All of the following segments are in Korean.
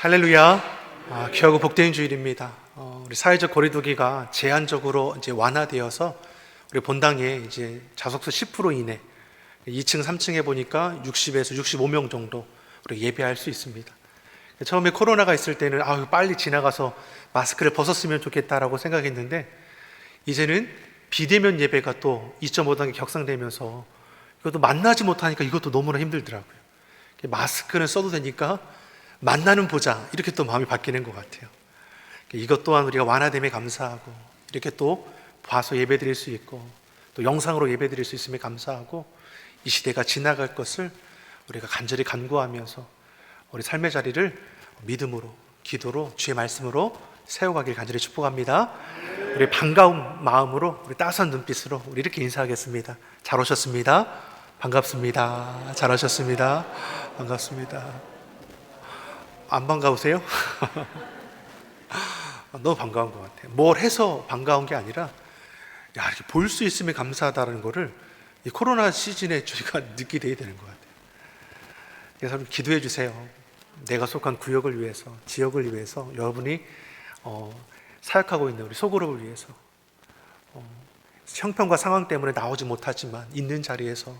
할렐루야. 귀하고 복된 주일입니다. 우리 사회적 거리두기가 제한적으로 이제 완화되어서 우리 본당에 이제 좌석수 10% 이내 2층, 3층에 보니까 60에서 65명 정도 우리 예배할 수 있습니다. 처음에 코로나가 있을 때는 빨리 지나가서 마스크를 벗었으면 좋겠다라고 생각했는데 이제는 비대면 예배가 또 2.5단계 격상되면서 이것도 만나지 못하니까 이것도 너무나 힘들더라고요. 마스크는 써도 되니까 만나는 보자, 이렇게 또 마음이 바뀌는 것 같아요. 이것 또한 우리가 완화됨에 감사하고 이렇게 또 봐서 예배 드릴 수 있고 또 영상으로 예배 드릴 수 있음에 감사하고 이 시대가 지나갈 것을 우리가 간절히 간구하면서 우리 삶의 자리를 믿음으로, 기도로, 주의 말씀으로 세워가길 간절히 축복합니다. 우리 반가운 마음으로, 우리 따스한 눈빛으로 우리 이렇게 인사하겠습니다. 잘 오셨습니다. 반갑습니다. 잘 오셨습니다. 반갑습니다. 안 반가우세요? 너무 반가운 것 같아요. 뭘 해서 반가운 게 아니라 이렇게 볼 수 있으면 감사하다는 거를 이 코로나 시즌에 저희가 느끼게 돼야 되는 것 같아요. 그래서 여러분 기도해 주세요. 내가 속한 구역을 위해서, 지역을 위해서, 여러분이 사역하고 있는 우리 소그룹을 위해서, 형편과 상황 때문에 나오지 못하지만 있는 자리에서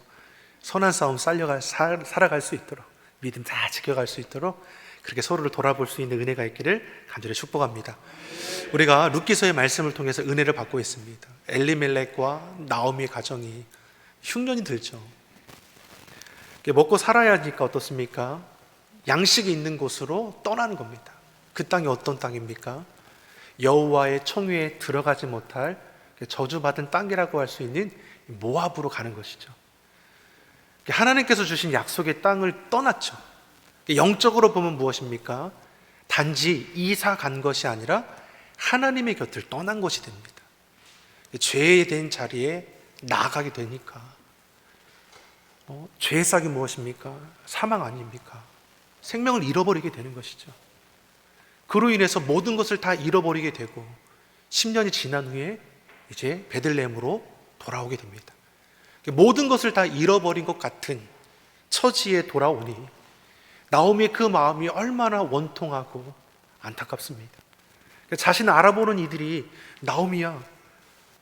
선한 싸움 살아갈 수 있도록, 믿음 다 지켜갈 수 있도록 그렇게 서로를 돌아볼 수 있는 은혜가 있기를 간절히 축복합니다. 우리가 룻기서의 말씀을 통해서 은혜를 받고 있습니다. 엘리멜렉과 나오미의 가정이 흉년이 들죠. 먹고 살아야 하니까 어떻습니까? 양식이 있는 곳으로 떠나는 겁니다. 그 땅이 어떤 땅입니까? 여호와의 청유에 들어가지 못할 저주받은 땅이라고 할 수 있는 모압으로 가는 것이죠. 하나님께서 주신 약속의 땅을 떠났죠. 영적으로 보면 무엇입니까? 단지 이사 간 것이 아니라 하나님의 곁을 떠난 것이 됩니다. 죄된 자리에 나아가게 되니까 죄의 싹이 무엇입니까? 사망 아닙니까? 생명을 잃어버리게 되는 것이죠. 그로 인해서 모든 것을 다 잃어버리게 되고 10년이 지난 후에 이제 베들레헴으로 돌아오게 됩니다. 모든 것을 다 잃어버린 것 같은 처지에 돌아오니 나오미의 그 마음이 얼마나 원통하고 안타깝습니다. 자신을 알아보는 이들이 나오미야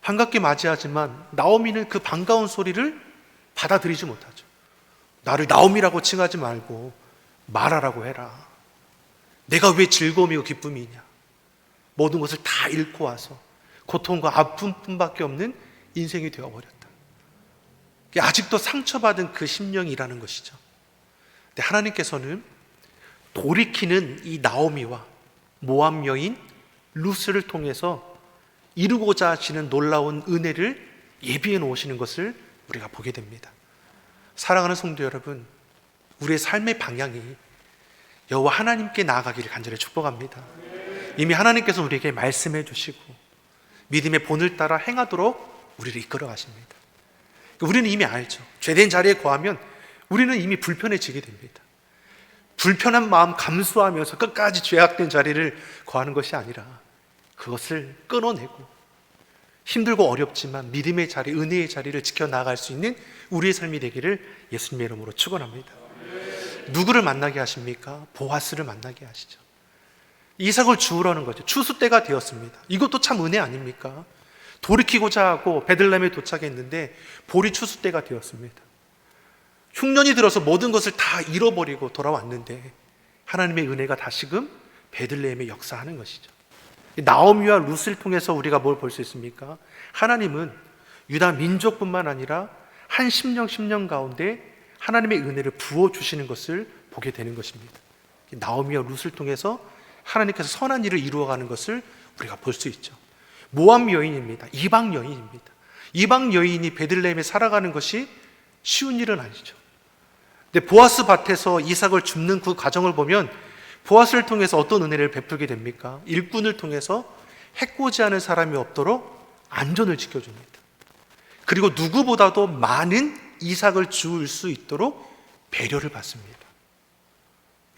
반갑게 맞이하지만 나오미는 그 반가운 소리를 받아들이지 못하죠. 나를 나오미라고 칭하지 말고 마라라고 해라. 내가 왜 즐거움이고 기쁨이냐. 모든 것을 다 잃고 와서 고통과 아픔뿐밖에 없는 인생이 되어버렸다. 아직도 상처받은 그 심령이라는 것이죠. 근데 하나님께서는 돌이키는 이 나오미와 모압 여인 루스를 통해서 이루고자 하시는 놀라운 은혜를 예비해 놓으시는 것을 우리가 보게 됩니다. 사랑하는 성도 여러분, 우리의 삶의 방향이 여호와 하나님께 나아가기를 간절히 축복합니다. 이미 하나님께서 우리에게 말씀해 주시고 믿음의 본을 따라 행하도록 우리를 이끌어 가십니다. 우리는 이미 알죠. 죄된 자리에 거하면 우리는 이미 불편해지게 됩니다. 불편한 마음 감수하면서 끝까지 죄악된 자리를 거하는 것이 아니라 그것을 끊어내고 힘들고 어렵지만 믿음의 자리, 은혜의 자리를 지켜나갈 수 있는 우리의 삶이 되기를 예수님의 이름으로 축원합니다. 누구를 만나게 하십니까? 보아스를 만나게 하시죠. 이삭을 주우라는 거죠. 추수 때가 되었습니다. 이것도 참 은혜 아닙니까? 돌이키고자 하고 베들레헴에 도착했는데 볼이 추수 때가 되었습니다. 흉년이 들어서 모든 것을 다 잃어버리고 돌아왔는데 하나님의 은혜가 다시금 베들레헴에 역사하는 것이죠. 나오미와 룻을 통해서 우리가 뭘 볼 수 있습니까? 하나님은 유다 민족뿐만 아니라 한 심령 가운데 하나님의 은혜를 부어주시는 것을 보게 되는 것입니다. 나오미와 룻을 통해서 하나님께서 선한 일을 이루어가는 것을 우리가 볼 수 있죠. 모압 여인입니다. 이방 여인입니다. 이방 여인이 베들레헴에 살아가는 것이 쉬운 일은 아니죠. 근데 보아스 밭에서 이삭을 줍는 그 과정을 보면 보아스를 통해서 어떤 은혜를 베풀게 됩니까? 일꾼을 통해서 해코지하는 사람이 없도록 안전을 지켜줍니다. 그리고 누구보다도 많은 이삭을 주울 수 있도록 배려를 받습니다.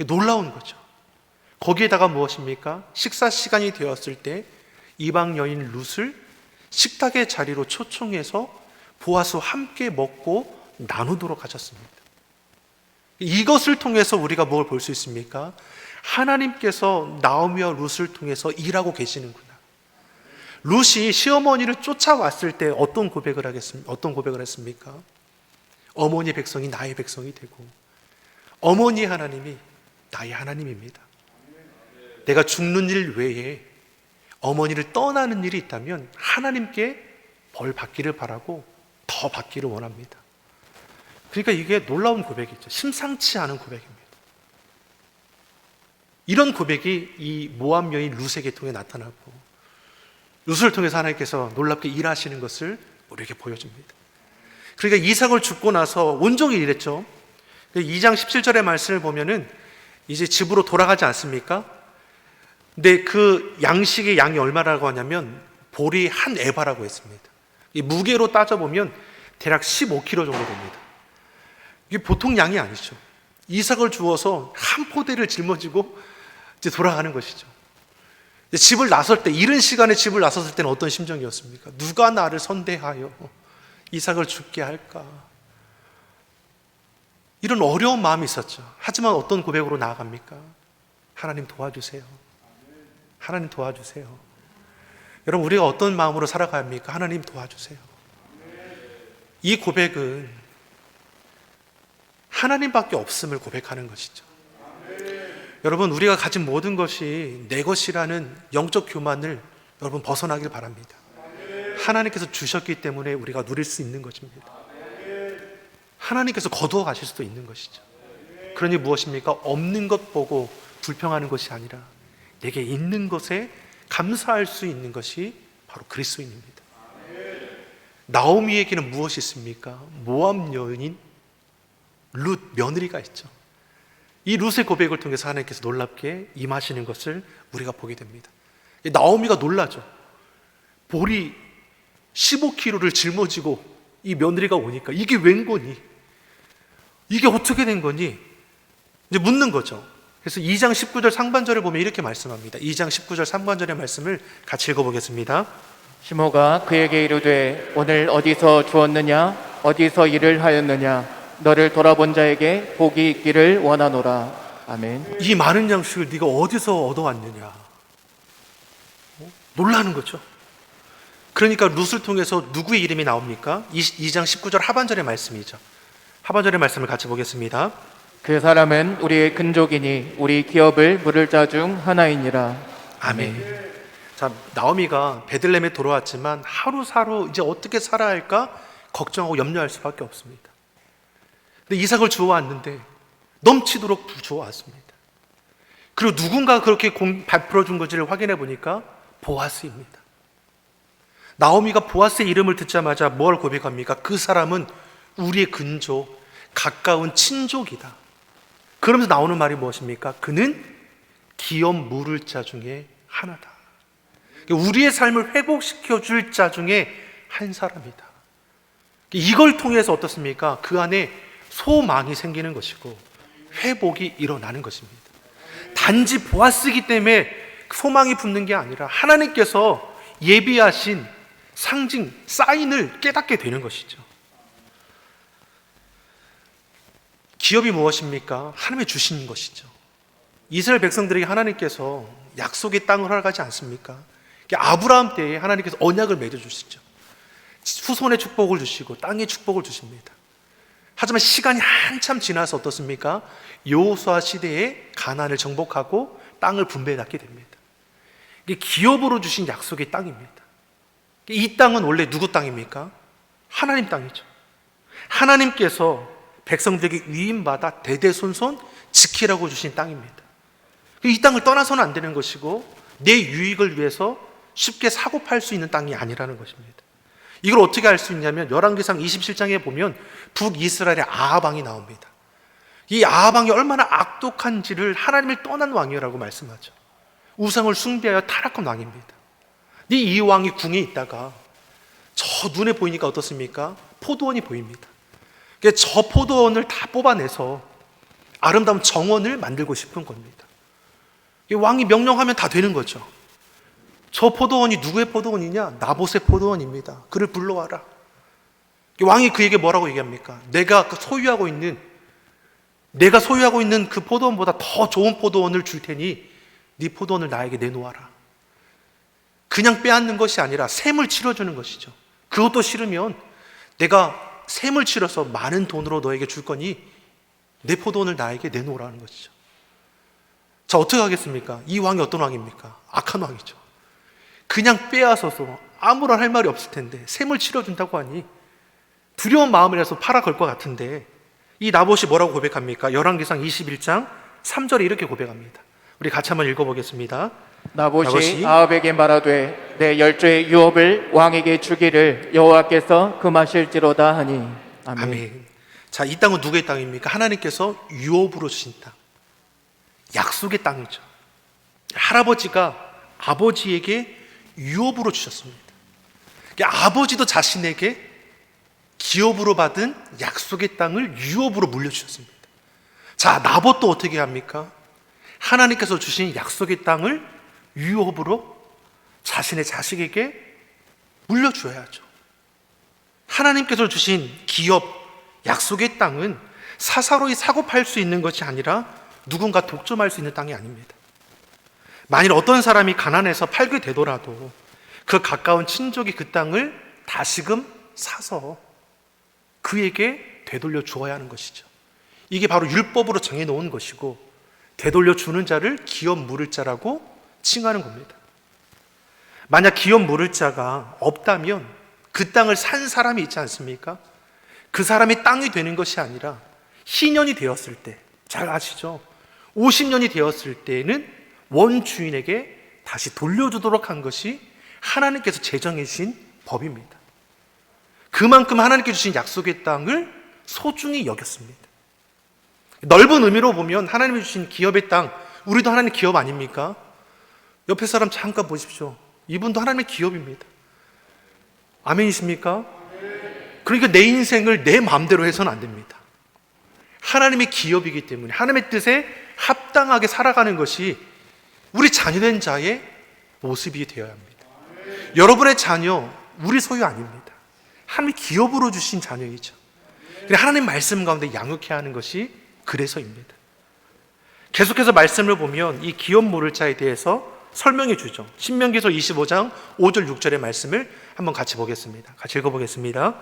놀라운 거죠. 거기에다가 무엇입니까? 식사 시간이 되었을 때 이방 여인 룻을 식탁의 자리로 초청해서 보아스와 함께 먹고 나누도록 하셨습니다. 이것을 통해서 우리가 뭘 볼 수 있습니까? 하나님께서 나오미와 룻을 통해서 일하고 계시는구나. 룻이 시어머니를 쫓아왔을 때 어떤 고백을 했습니까? 어머니 백성이 나의 백성이 되고 어머니 하나님이 나의 하나님입니다. 내가 죽는 일 외에 어머니를 떠나는 일이 있다면 하나님께 벌 받기를 바라고 더 받기를 원합니다. 그러니까 이게 놀라운 고백이죠. 심상치 않은 고백입니다. 이런 고백이 이 모압 여인 룻에게 통해 나타나고 룻을 통해서 하나님께서 놀랍게 일하시는 것을 우리에게 보여줍니다. 그러니까 이삭을 죽고 나서 온종일 일했죠. 2장 17절의 말씀을 보면은 이제 집으로 돌아가지 않습니까? 근데 그 양식의 양이 얼마라고 하냐면 보리 한 에바라고 했습니다. 이 무게로 따져보면 대략 15kg 정도 됩니다. 이게 보통 양이 아니죠. 이삭을 주어서 한 포대를 짊어지고 이제 돌아가는 것이죠. 집을 나설 때, 이른 시간에 집을 나섰을 때는 어떤 심정이었습니까? 누가 나를 선대하여 이삭을 죽게 할까? 이런 어려운 마음이 있었죠. 하지만 어떤 고백으로 나아갑니까? 하나님 도와주세요. 하나님 도와주세요. 여러분, 우리가 어떤 마음으로 살아가야 합니까? 하나님 도와주세요. 이 고백은 하나님밖에 없음을 고백하는 것이죠. 여러분, 우리가 가진 모든 것이 내 것이라는 영적 교만을 여러분 벗어나길 바랍니다. 하나님께서 주셨기 때문에 우리가 누릴 수 있는 것입니다. 하나님께서 거두어 가실 수도 있는 것이죠. 그러니 무엇입니까? 없는 것 보고 불평하는 것이 아니라 내게 있는 것에 감사할 수 있는 것이 바로 그리스도인입니다. 나오미에게는 무엇이 있습니까? 모압 여인인 룻 며느리가 있죠. 이 룻의 고백을 통해서 하나님께서 놀랍게 임하시는 것을 우리가 보게 됩니다. 나오미가 놀라죠. 보리 15kg를 짊어지고 이 며느리가 오니까 이게 웬 거니? 이게 어떻게 된 거니? 이제 묻는 거죠. 그래서 2장 19절 상반절을 보면 이렇게 말씀합니다. 2장 19절 상반절의 말씀을 같이 읽어보겠습니다. 시모가 그에게 이르되 오늘 어디서 주었느냐 어디서 일을 하였느냐 너를 돌아본 자에게 복이 있기를 원하노라. 아멘. 이 많은 양식을 네가 어디서 얻어왔느냐? 놀라는 거죠. 그러니까 룻을 통해서 누구의 이름이 나옵니까? 2장 19절 하반절의 말씀이죠. 하반절의 말씀을 같이 보겠습니다. 그 사람은 우리의 근족이니 우리 기업을 물을 자 중 하나이니라. 아멘. 자, 나오미가 베들레헴에 돌아왔지만 하루하루 이제 어떻게 살아야 할까 걱정하고 염려할 수밖에 없습니다. 근데 이삭을 주워왔는데 넘치도록 주워왔습니다. 그리고 누군가 그렇게 베풀어 준 건지를 확인해 보니까 보아스입니다. 나오미가 보아스의 이름을 듣자마자 뭘 고백합니까? 그 사람은 우리의 근족, 가까운 친족이다. 그러면서 나오는 말이 무엇입니까? 그는 기업 물을 자 중에 하나다. 우리의 삶을 회복시켜 줄 자 중에 한 사람이다. 이걸 통해서 어떻습니까? 그 안에 소망이 생기는 것이고 회복이 일어나는 것입니다. 단지 보아스이기 때문에 소망이 붙는 게 아니라 하나님께서 예비하신 상징, 사인을 깨닫게 되는 것이죠. 기업이 무엇입니까? 하나님이 주신 것이죠. 이스라엘 백성들에게 하나님께서 약속의 땅을 허락하지 않습니까? 아브라함 때에 하나님께서 언약을 맺어주시죠. 후손의 축복을 주시고 땅의 축복을 주십니다. 하지만 시간이 한참 지나서 어떻습니까? 여호수아 시대에 가나안을 정복하고 땅을 분배받게 됩니다. 이게 기업으로 주신 약속의 땅입니다. 이 땅은 원래 누구 땅입니까? 하나님 땅이죠. 하나님께서 백성들에게 위임받아 대대손손 지키라고 주신 땅입니다. 이 땅을 떠나서는 안 되는 것이고 내 유익을 위해서 쉽게 사고 팔 수 있는 땅이 아니라는 것입니다. 이걸 어떻게 알 수 있냐면 열왕기상 27장에 보면 북이스라엘의 아합 왕이 나옵니다. 이 아합 왕이 얼마나 악독한지를 하나님을 떠난 왕이라고 말씀하죠. 우상을 숭배하여 타락한 왕입니다. 이 왕이 궁에 있다가 저 눈에 보이니까 어떻습니까? 포도원이 보입니다. 저 포도원을 다 뽑아내서 아름다운 정원을 만들고 싶은 겁니다. 왕이 명령하면 다 되는 거죠. 저 포도원이 누구의 포도원이냐? 나봇의 포도원입니다. 그를 불러와라. 왕이 그에게 뭐라고 얘기합니까? 내가 소유하고 있는 내가 소유하고 있는 그 포도원보다 더 좋은 포도원을 줄 테니 네 포도원을 나에게 내놓아라. 그냥 빼앗는 것이 아니라 셈을 치러주는 것이죠. 그것도 싫으면 내가 셈을 치러서 많은 돈으로 너에게 줄 거니 내 포도원을 나에게 내놓으라는 것이죠. 자, 어떻게 하겠습니까? 이 왕이 어떤 왕입니까? 악한 왕이죠. 그냥 빼앗아서 아무런 할 말이 없을 텐데 셈을 치러준다고 하니 두려운 마음이라서 팔아 걸 것 같은데, 이 나봇이 뭐라고 고백합니까? 열왕기상 21장 3절에 이렇게 고백합니다. 우리 같이 한번 읽어보겠습니다. 나봇이 아합에게 말하되 내 열조의 유업을 왕에게 주기를 여호와께서 금하실지로다 하니. 아멘. 아멘. 자, 이 땅은 누구의 땅입니까? 하나님께서 유업으로 주신 땅, 약속의 땅이죠. 할아버지가 아버지에게 유업으로 주셨습니다. 아버지도 자신에게 기업으로 받은 약속의 땅을 유업으로 물려주셨습니다. 자, 나봇도 어떻게 합니까? 하나님께서 주신 약속의 땅을 유업으로 자신의 자식에게 물려주어야죠. 하나님께서 주신 기업, 약속의 땅은 사사로이 사고 팔 수 있는 것이 아니라 누군가 독점할 수 있는 땅이 아닙니다. 만일 어떤 사람이 가난해서 팔게 되더라도 그 가까운 친족이 그 땅을 다시금 사서 그에게 되돌려 주어야 하는 것이죠. 이게 바로 율법으로 정해놓은 것이고, 되돌려 주는 자를 기업 물을 자라고 칭하는 겁니다. 만약 기업 물을 자가 없다면 그 땅을 산 사람이 있지 않습니까? 그 사람이 땅이 되는 것이 아니라 희년이 되었을 때, 잘 아시죠? 50년이 되었을 때에는 원주인에게 다시 돌려주도록 한 것이 하나님께서 제정해 주신 법입니다. 그만큼 하나님께 주신 약속의 땅을 소중히 여겼습니다. 넓은 의미로 보면 하나님이 주신 기업의 땅, 우리도 하나님의 기업 아닙니까? 옆에 사람 잠깐 보십시오. 이분도 하나님의 기업입니다. 아멘이십니까? 그러니까 내 인생을 내 마음대로 해서는 안 됩니다. 하나님의 기업이기 때문에 하나님의 뜻에 합당하게 살아가는 것이 우리 자녀된 자의 모습이 되어야 합니다. 여러분의 자녀, 우리 소유 아닙니다. 하나님의 기업으로 주신 자녀이죠. 하나님 말씀 가운데 양육해야 하는 것이 그래서입니다. 계속해서 말씀을 보면 이 기업 모를 자에 대해서 설명해 주죠. 신명기서 25장 5절 6절의 말씀을 한번 같이 보겠습니다. 같이 읽어보겠습니다.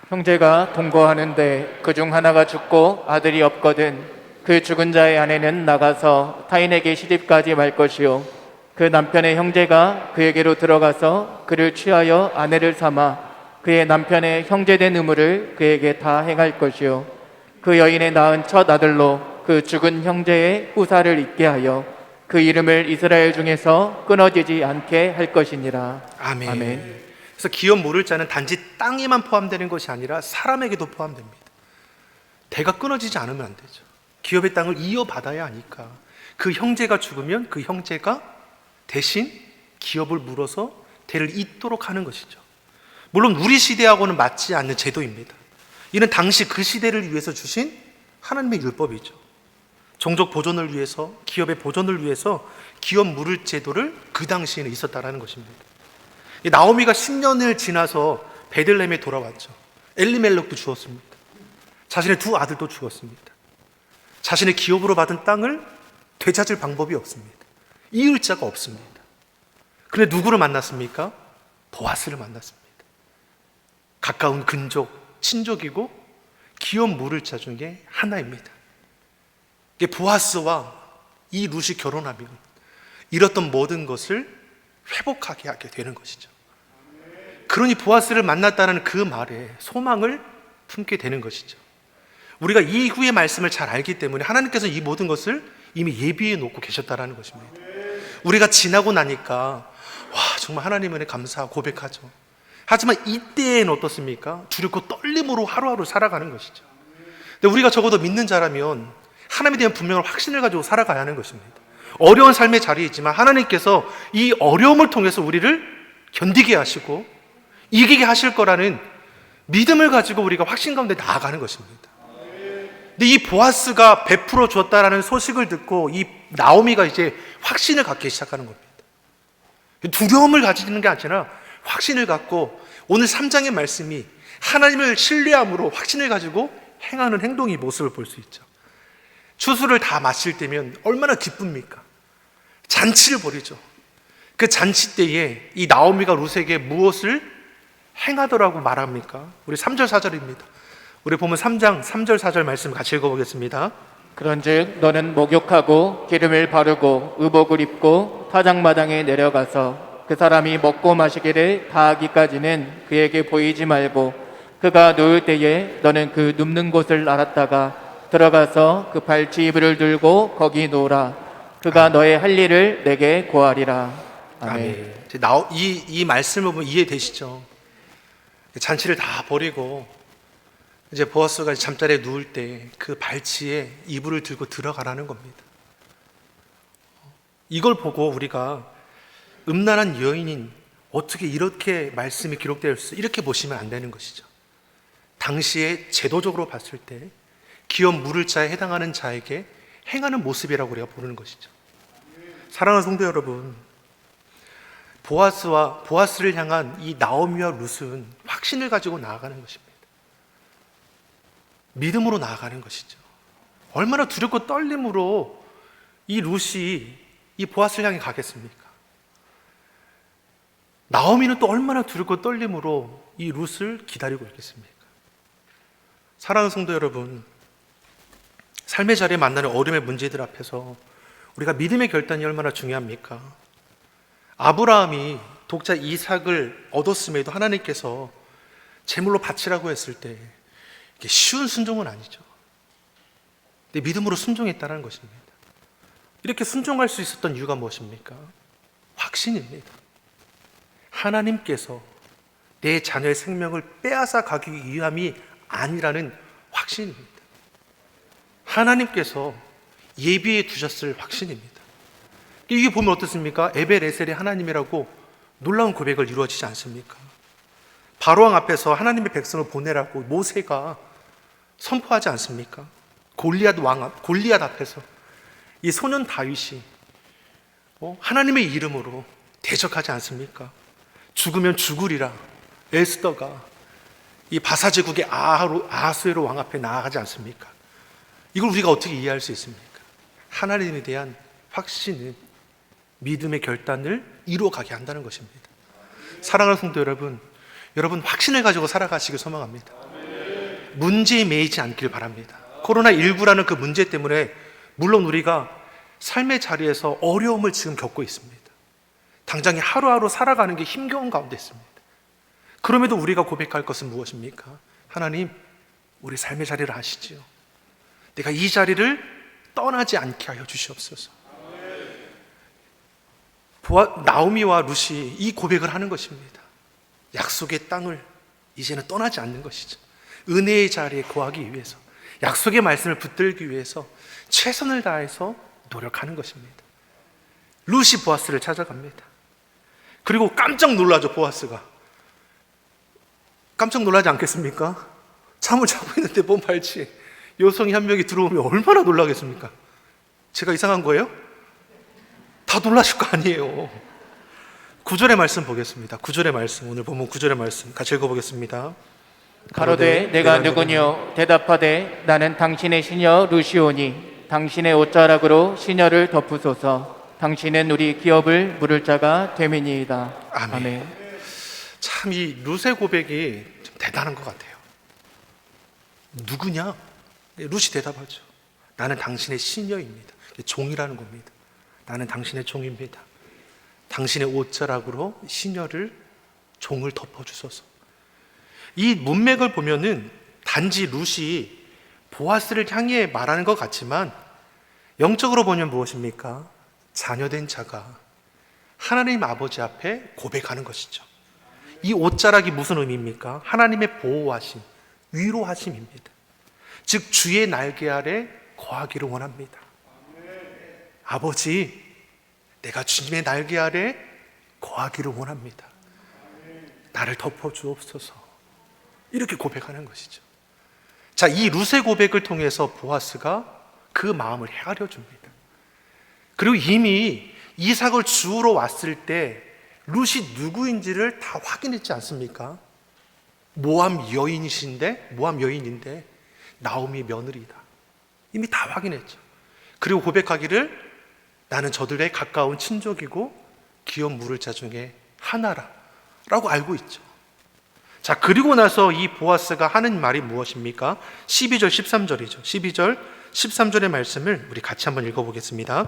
형제가 동거하는데 그중 하나가 죽고 아들이 없거든 그 죽은 자의 아내는 나가서 타인에게 시집가지 말 것이요 그 남편의 형제가 그에게로 들어가서 그를 취하여 아내를 삼아 그의 남편의 형제된 의무를 그에게 다 행할 것이요 그 여인의 낳은 첫 아들로 그 죽은 형제의 후사를 있게 하여 그 이름을 이스라엘 중에서 끊어지지 않게 할 것이니라. 아멘. 아멘. 그래서 기업 모를 자는 단지 땅에만 포함되는 것이 아니라 사람에게도 포함됩니다. 대가 끊어지지 않으면 안 되죠. 기업의 땅을 이어받아야 하니까 그 형제가 죽으면 그 형제가 대신 기업을 물어서 대를 잇도록 하는 것이죠. 물론 우리 시대하고는 맞지 않는 제도입니다. 이는 당시 그 시대를 위해서 주신 하나님의 율법이죠. 종족 보존을 위해서, 기업의 보존을 위해서 기업 물을 제도를 그 당시에는 있었다라는 것입니다. 나오미가 10년을 지나서 베들레헴에 돌아왔죠. 엘리멜렉도 죽었습니다. 자신의 두 아들도 죽었습니다. 자신의 기업으로 받은 땅을 되찾을 방법이 없습니다. 이을 자가 없습니다. 그런데 누구를 만났습니까? 보아스를 만났습니다. 가까운 근족, 친족이고 기업 물을 자 중에 하나입니다. 보아스와 이 룻이 결혼하면 잃었던 모든 것을 회복하게 하게 되는 것이죠. 그러니 보아스를 만났다는 그 말에 소망을 품게 되는 것이죠. 우리가 이후의 말씀을 잘 알기 때문에 하나님께서 이 모든 것을 이미 예비해 놓고 계셨다는 것입니다. 우리가 지나고 나니까 와, 정말 하나님 은혜 감사하고 고백하죠. 하지만 이때엔 어떻습니까? 두렵고 떨림으로 하루하루 살아가는 것이죠. 근데 우리가 적어도 믿는 자라면 하나님에 대한 분명한 확신을 가지고 살아가야 하는 것입니다. 어려운 삶의 자리에 있지만 하나님께서 이 어려움을 통해서 우리를 견디게 하시고 이기게 하실 거라는 믿음을 가지고 우리가 확신 가운데 나아가는 것입니다. 근데 이 보아스가 베풀어 주었다라는 소식을 듣고 이 나오미가 이제 확신을 갖기 시작하는 겁니다. 두려움을 가지는 게 아니라 확신을 갖고 오늘 3장의 말씀이 하나님을 신뢰함으로 확신을 가지고 행하는 행동의 모습을 볼 수 있죠. 추수를 다 마칠 때면 얼마나 기쁩니까? 잔치를 벌이죠. 그 잔치 때에 이 나오미가 룻에게 무엇을 행하더라고 말합니까? 우리 3절 4절입니다. 우리 보면 3장 3절 4절 말씀 같이 읽어보겠습니다. 그런즉 너는 목욕하고 기름을 바르고 의복을 입고 타작마당에 내려가서 그 사람이 먹고 마시기를 다하기까지는 그에게 보이지 말고 그가 누울 때에 너는 그 눕는 곳을 알았다가 들어가서 그 발치 이불을 들고 거기 누우라. 그가 너의 할 일을 내게 고하리라. 아멘. 이 말씀을 보면 이해되시죠? 잔치를 다 버리고 이제 보아스가 잠자리에 누울 때 그 발치에 이불을 들고 들어가라는 겁니다. 이걸 보고 우리가 음란한 여인인 어떻게 이렇게 말씀이 기록되어 있어 이렇게 보시면 안 되는 것이죠. 당시에 제도적으로 봤을 때 기업 물을 자에 해당하는 자에게 행하는 모습이라고 우리가 보는 것이죠. 사랑하는 성도 여러분, 보아스를 향한 이 나오미와 룻은 확신을 가지고 나아가는 것입니다. 믿음으로 나아가는 것이죠. 얼마나 두렵고 떨림으로 이 룻이 이 보아스를 향해 가겠습니까? 나오미는 또 얼마나 두렵고 떨림으로 이 룻을 기다리고 있겠습니까? 사랑하는 성도 여러분, 삶의 자리에 만나는 어려움의 문제들 앞에서 우리가 믿음의 결단이 얼마나 중요합니까? 아브라함이 독자 이삭을 얻었음에도 하나님께서 제물로 바치라고 했을 때 이게 쉬운 순종은 아니죠. 근데 믿음으로 순종했다는 것입니다. 이렇게 순종할 수 있었던 이유가 무엇입니까? 확신입니다. 하나님께서 내 자녀의 생명을 빼앗아 가기 위함이 아니라는 확신입니다. 하나님께서 예비해 두셨을 확신입니다. 이게 보면 어떻습니까? 에벨에셀의 하나님이라고 놀라운 고백을 이루어지지 않습니까? 바로왕 앞에서 하나님의 백성을 보내라고 모세가 선포하지 않습니까? 골리앗 앞에서 이 소년 다윗이 하나님의 이름으로 대적하지 않습니까? 죽으면 죽으리라 에스더가 이 바사 제국의 아하수에로 왕 앞에 나아가지 않습니까? 이걸 우리가 어떻게 이해할 수 있습니까? 하나님에 대한 확신은 믿음의 결단을 이루어가게 한다는 것입니다. 사랑하는 성도 여러분, 여러분 확신을 가지고 살아가시길 소망합니다. 문제에 매이지 않길 바랍니다. 코로나19라는 그 문제 때문에 물론 우리가 삶의 자리에서 어려움을 지금 겪고 있습니다. 당장에 하루하루 살아가는 게 힘겨운 가운데 있습니다. 그럼에도 우리가 고백할 것은 무엇입니까? 하나님, 우리 삶의 자리를 아시지요. 내가 이 자리를 떠나지 않게 하여 주시옵소서. 나오미와 룻이 이 고백을 하는 것입니다. 약속의 땅을 이제는 떠나지 않는 것이죠. 은혜의 자리에 거하기 위해서, 약속의 말씀을 붙들기 위해서 최선을 다해서 노력하는 것입니다. 룻이 보아스를 찾아갑니다. 그리고 깜짝 놀라죠. 보아스가 깜짝 놀라지 않겠습니까? 잠을 자고 있는데 몸 발치에 여성이 한 명이 들어오면 얼마나 놀라겠습니까? 제가 이상한 거예요? 다 놀라실 거 아니에요. 9절의 말씀 보겠습니다. 9절의 말씀, 오늘 본문 9절의 말씀 같이 읽어보겠습니다. 가로되 내가 누구뇨? 대답하되 나는 당신의 시녀 루시오니 당신의 옷자락으로 시녀를 덮으소서. 당신은 우리 기업을 물을 자가 됨이니이다. 아멘. 참 이 룻의 고백이 좀 대단한 것 같아요. 누구냐? 룻이 대답하죠. 나는 당신의 시녀입니다. 종이라는 겁니다. 나는 당신의 종입니다. 당신의 옷자락으로 시녀를 종을 덮어주소서. 이 문맥을 보면은 단지 룻이 보아스를 향해 말하는 것 같지만 영적으로 보면 무엇입니까? 자녀된 자가 하나님 아버지 앞에 고백하는 것이죠. 이 옷자락이 무슨 의미입니까? 하나님의 보호하심, 위로하심입니다. 즉 주의 날개 아래 거하기를 원합니다. 아버지, 내가 주님의 날개 아래 거하기를 원합니다. 나를 덮어주옵소서. 이렇게 고백하는 것이죠. 자, 이 룻의 고백을 통해서 보아스가 그 마음을 헤아려 줍니다. 그리고 이미 이삭을 주우러 왔을 때 룻이 누구인지를 다 확인했지 않습니까? 모함 여인인데 나오미 며느리다. 이미 다 확인했죠. 그리고 고백하기를 나는 저들의 가까운 친족이고 기업 물을 자 중에 하나라 라고 알고 있죠. 자, 그리고 나서 이 보아스가 하는 말이 무엇입니까? 12절 13절이죠 12절 13절의 말씀을 우리 같이 한번 읽어보겠습니다.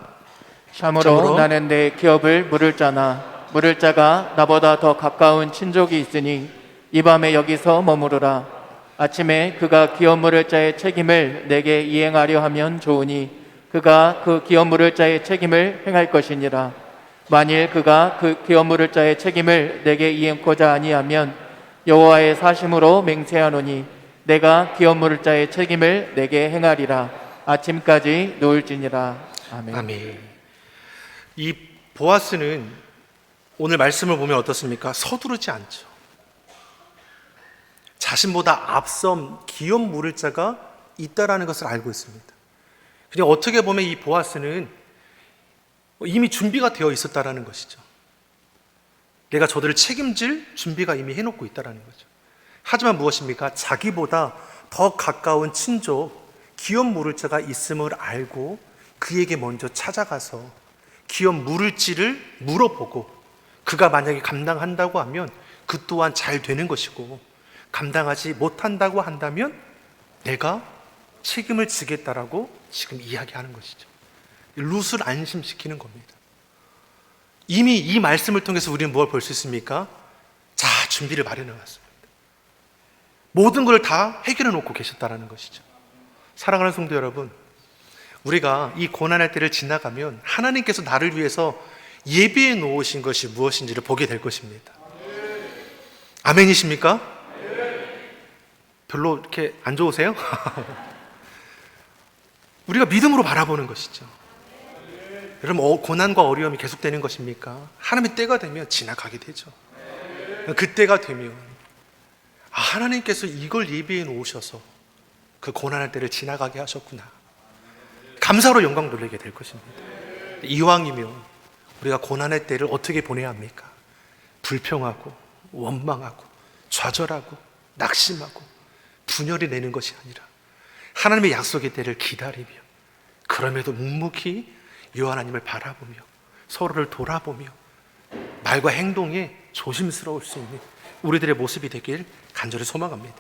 참으로 나는 내 기업을 물을 자나 물을 자가 나보다 더 가까운 친족이 있으니 이 밤에 여기서 머무르라. 아침에 그가 기업 물을 자의 책임을 내게 이행하려 하면 좋으니 그가 그 기업 물을 자의 책임을 행할 것이니라. 만일 그가 그 기업 물을 자의 책임을 내게 이행코자 아니하면 여호와의 사심으로 맹세하노니 내가 기업 물을 자의 책임을 내게 행하리라. 아침까지 놓을지니라. 아멘. 아멘. 이 보아스는 오늘 말씀을 보면 어떻습니까? 서두르지 않죠. 자신보다 앞선 기업 물을 자가 있다라는 것을 알고 있습니다. 그냥 어떻게 보면 이 보아스는 이미 준비가 되어 있었다라는 것이죠. 내가 저들을 책임질 준비가 이미 해놓고 있다라는 거죠. 하지만 무엇입니까? 자기보다 더 가까운 친족, 기업 물을 자가 있음을 알고 그에게 먼저 찾아가서 기업 물을지를 물어보고 그가 만약에 감당한다고 하면 그 또한 잘 되는 것이고 감당하지 못한다고 한다면 내가 책임을 지겠다라고 지금 이야기하는 것이죠. 룻을 안심시키는 겁니다. 이미 이 말씀을 통해서 우리는 뭘 볼 수 있습니까? 자, 준비를 마련해 왔습니다. 모든 걸 다 해결해 놓고 계셨다는 것이죠. 사랑하는 성도 여러분, 우리가 이 고난의 때를 지나가면 하나님께서 나를 위해서 예비해 놓으신 것이 무엇인지를 보게 될 것입니다. 아멘이십니까? 별로 이렇게 안 좋으세요? 우리가 믿음으로 바라보는 것이죠. 여러분, 고난과 어려움이 계속되는 것입니까? 하나님의 때가 되면 지나가게 되죠. 그때가 되면 하나님께서 이걸 예비해 놓으셔서 그 고난의 때를 지나가게 하셨구나, 감사로 영광 돌리게 될 것입니다. 이왕이면 우리가 고난의 때를 어떻게 보내야 합니까? 불평하고 원망하고 좌절하고 낙심하고 분열이 내는 것이 아니라 하나님의 약속의 때를 기다리며 그럼에도 묵묵히 여 하나님을 바라보며 서로를 돌아보며 말과 행동에 조심스러울 수 있는 우리들의 모습이 되길 간절히 소망합니다.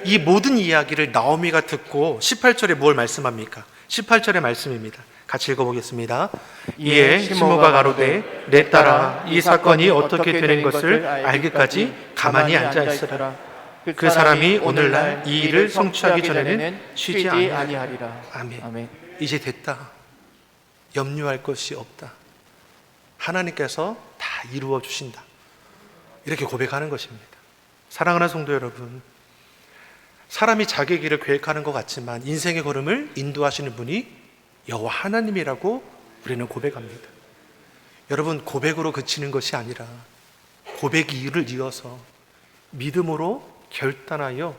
이 모든 이야기를 나오미가 듣고 18절에 뭘 말씀합니까? 18절의 말씀입니다. 같이 읽어보겠습니다. 이에 시므가 가로되 내 딸아, 이 사건이 어떻게 되는 것을 알기까지 가만히 앉아있으라. 그 사람이 오늘날 이 일을 성취하기 전에는 쉬지 아니하리라. 아멘. 이제 됐다. 염려할 것이 없다. 하나님께서 다 이루어 주신다. 이렇게 고백하는 것입니다. 사랑하는 성도 여러분, 사람이 자기의 길을 계획하는 것 같지만 인생의 걸음을 인도하시는 분이 여호와 하나님이라고 우리는 고백합니다. 여러분, 고백으로 그치는 것이 아니라 고백이 이를 이어서 믿음으로 결단하여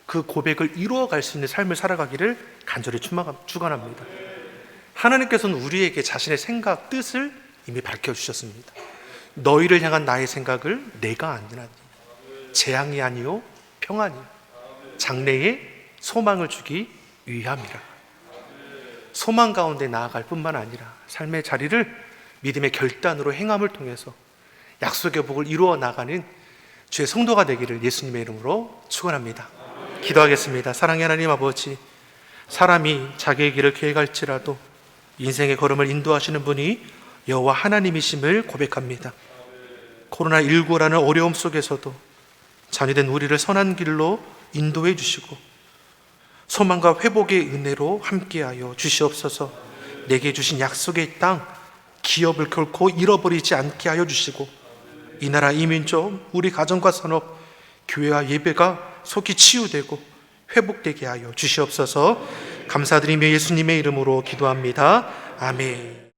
그 고백을 이루어갈 수 있는 삶을 살아가기를 간절히 축원합니다. 하나님께서는 우리에게 자신의 생각, 뜻을 이미 밝혀주셨습니다. 너희를 향한 나의 생각을 내가 아니라니 재앙이 아니요 평안이요 장래에 소망을 주기 위함이라. 소망 가운데 나아갈 뿐만 아니라 삶의 자리를 믿음의 결단으로 행함을 통해서 약속의 복을 이루어 나가는 주의 성도가 되기를 예수님의 이름으로 축원합니다. 기도하겠습니다. 사랑의 하나님 아버지, 사람이 자기의 길을 계획할지라도 인생의 걸음을 인도하시는 분이 여호와 하나님이심을 고백합니다. 코로나19라는 어려움 속에서도 자녀된 우리를 선한 길로 인도해 주시고 소망과 회복의 은혜로 함께하여 주시옵소서. 내게 주신 약속의 땅, 기업을 결코 잃어버리지 않게 하여 주시고 이 나라 이 민족, 우리 가정과 산업, 교회와 예배가 속히 치유되고 회복되게 하여 주시옵소서. 감사드리며 예수님의 이름으로 기도합니다. 아멘.